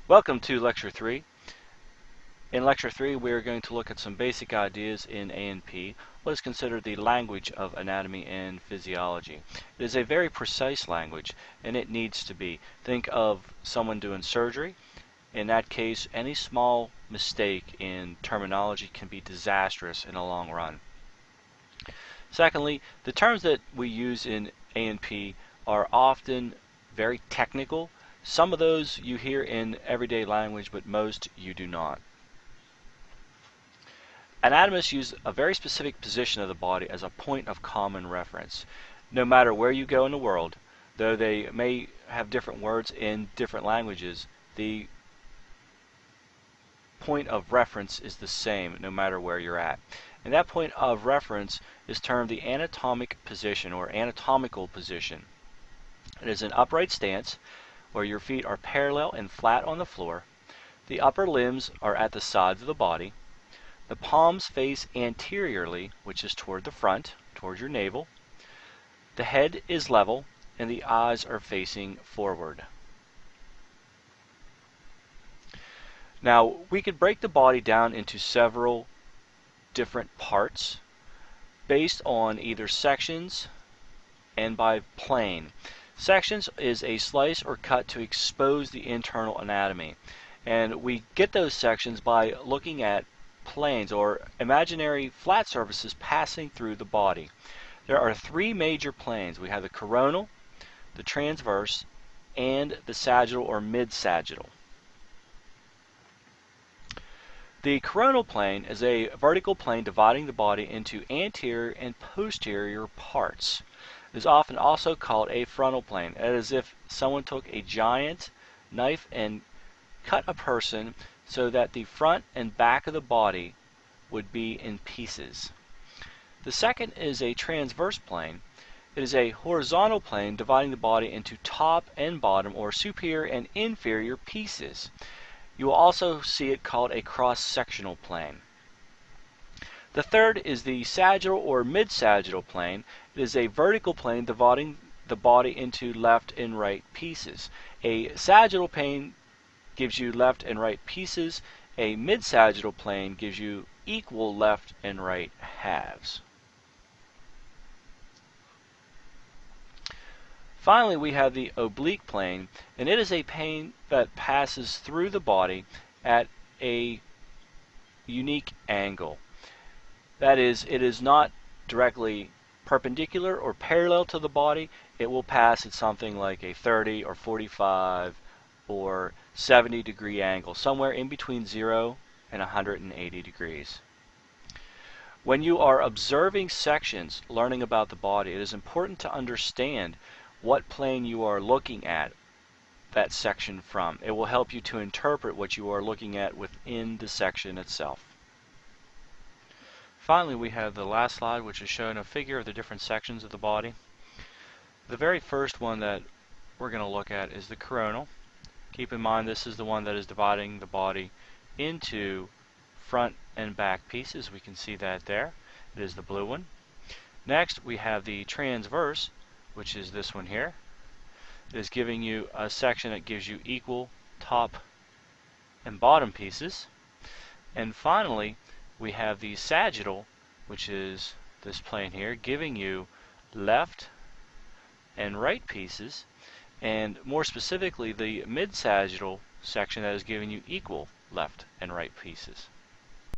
Welcome to Lecture 3. In Lecture 3, we are going to look at some basic ideas in A&P, what is considered the language of anatomy and physiology. It is a very precise language, and it needs to be. Think of someone doing surgery. In that case, any small mistake in terminology can be disastrous in the long run. Secondly, the terms that we use in A&P are often very technical. Some of those you hear in everyday language, but most you do not. Anatomists use a very specific position of the body as a point of common reference. No matter where you go in the world, though they may have different words in different languages, the point of reference is the same no matter where you're at. And that point of reference is termed the anatomic position or anatomical position. It is an upright stance where your feet are parallel and flat on the floor. The upper limbs are at the sides of the body. The palms face anteriorly, which is toward the front, toward your navel. The head is level and the eyes are facing forward. Now, we could break the body down into several different parts based on either sections and by plane. Sections is a slice or cut to expose the internal anatomy, and we get those sections by looking at planes or imaginary flat surfaces passing through the body. There are three major planes. We have the coronal, the transverse, and the sagittal or mid-sagittal. The coronal plane is a vertical plane dividing the body into anterior and posterior parts. It is often also called a frontal plane. It is as if someone took a giant knife and cut a person so that the front and back of the body would be in pieces. The second is a transverse plane. It is a horizontal plane dividing the body into top and bottom or superior and inferior pieces. You will also see it called a cross-sectional plane. The third is the sagittal or mid-sagittal plane. It is a vertical plane dividing the body into left and right pieces. A sagittal plane gives you left and right pieces. A mid-sagittal plane gives you equal left and right halves. Finally, we have the oblique plane, and it is a plane that passes through the body at a unique angle. That is, it is not directly perpendicular or parallel to the body. It will pass at something like a 30 or 45 or 70 degree angle, somewhere in between 0 and 180 degrees. When you are observing sections, learning about the body, it is important to understand what plane you are looking at that section from. It will help you to interpret what you are looking at within the section itself. Finally, we have the last slide, which is showing a figure of the different sections of the body. The very first one that we're going to look at is the coronal. Keep in mind this is the one that is dividing the body into front and back pieces. We can see that there. It is the blue one. Next, we have the transverse, which is this one here. It is giving you a section that gives you equal top and bottom pieces. And finally, we have the sagittal, which is this plane here, giving you left and right pieces, and more specifically the mid-sagittal section that is giving you equal left and right pieces.